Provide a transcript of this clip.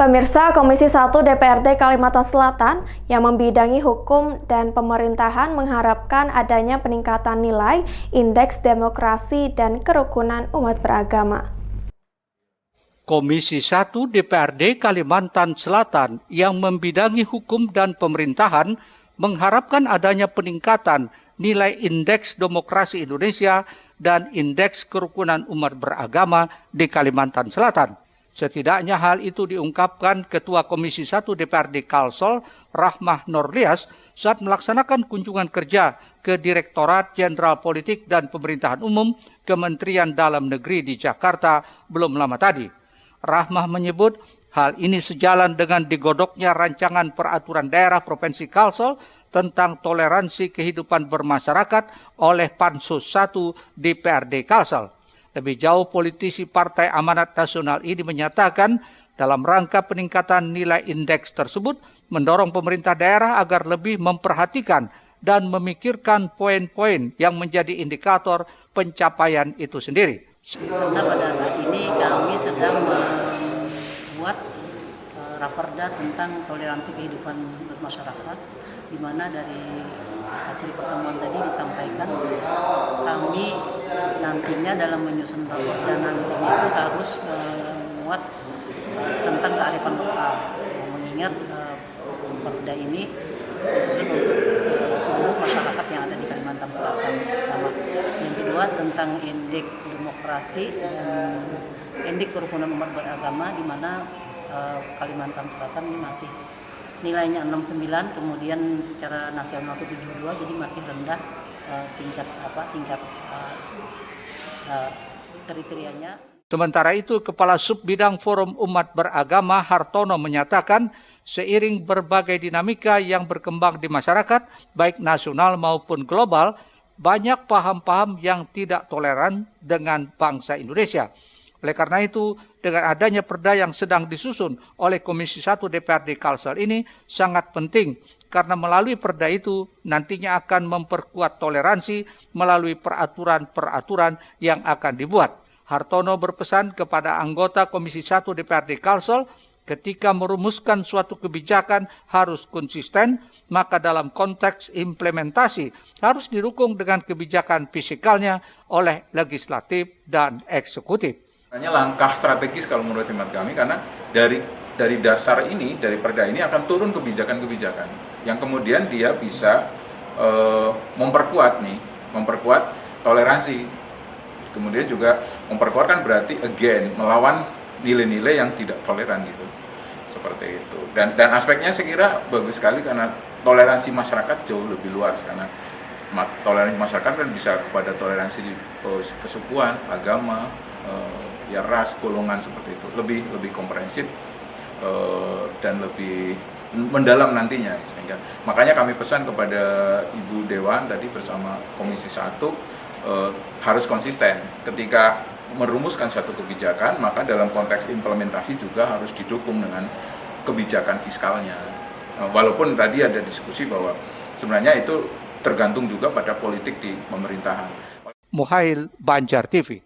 Pemirsa, Komisi 1 DPRD Kalimantan Selatan yang membidangi hukum dan pemerintahan mengharapkan adanya peningkatan nilai indeks demokrasi dan kerukunan umat beragama. Komisi 1 DPRD Kalimantan Selatan yang membidangi hukum dan pemerintahan mengharapkan adanya peningkatan nilai indeks demokrasi Indonesia dan indeks kerukunan umat beragama di Kalimantan Selatan. Setidaknya hal itu diungkapkan Ketua Komisi 1 DPRD Kalsel, Rahmah Nurlias, saat melaksanakan kunjungan kerja ke Direktorat Jenderal Politik dan Pemerintahan Umum Kementerian Dalam Negeri di Jakarta belum lama tadi. Rahmah menyebut hal ini sejalan dengan digodoknya rancangan peraturan daerah Provinsi Kalsel tentang toleransi kehidupan bermasyarakat oleh Pansus 1 DPRD Kalsel. Lebih jauh, politisi Partai Amanat Nasional ini menyatakan dalam rangka peningkatan nilai indeks tersebut mendorong pemerintah daerah agar lebih memperhatikan dan memikirkan poin-poin yang menjadi indikator pencapaian itu sendiri. Karena pada saat ini kami sedang membuat raperda tentang toleransi kehidupan bermasyarakat, di mana dari hasil pertemuan tadi disampaikan kami nantinya dalam menyusun raperda nantinya itu harus memuat tentang kearifan lokal, mengingat perda ini disusun untuk seluruh masyarakat yang ada di Kalimantan Selatan. Yang kedua tentang indeks demokrasi dan indeks kerukunan umat beragama, di mana Kalimantan Selatan ini masih nilainya 69, kemudian secara nasional itu 72, jadi masih rendah tingkat kriterianya. Sementara itu, Kepala Subbidang Forum Umat Beragama Hartono menyatakan seiring berbagai dinamika yang berkembang di masyarakat, baik nasional maupun global, banyak paham-paham yang tidak toleran dengan bangsa Indonesia. Oleh karena itu, dengan adanya perda yang sedang disusun oleh Komisi 1 DPRD Kalsel ini sangat penting, karena melalui perda itu nantinya akan memperkuat toleransi melalui peraturan-peraturan yang akan dibuat. Hartono berpesan kepada anggota Komisi 1 DPRD Kalsel, ketika merumuskan suatu kebijakan harus konsisten, maka dalam konteks implementasi harus didukung dengan kebijakan fisikalnya oleh legislatif dan eksekutif. Hanya langkah strategis kalau menurut hemat kami, karena dari dasar ini, dari perda ini akan turun kebijakan-kebijakan yang kemudian dia bisa memperkuat toleransi, kemudian juga memperkuat kan berarti again melawan nilai-nilai yang tidak toleran gitu, seperti itu. Dan aspeknya saya kira bagus sekali, karena toleransi masyarakat jauh lebih luas, karena toleransi masyarakat kan bisa kepada toleransi kesukuan, agama, ya ras, golongan, seperti itu, lebih komprehensif dan lebih mendalam nantinya. Sehingga makanya kami pesan kepada Ibu Dewan tadi bersama Komisi 1 harus konsisten ketika merumuskan satu kebijakan, maka dalam konteks implementasi juga harus didukung dengan kebijakan fiskalnya. Walaupun tadi ada diskusi bahwa sebenarnya itu tergantung juga pada politik di pemerintahan. Muhail, Banjar TV.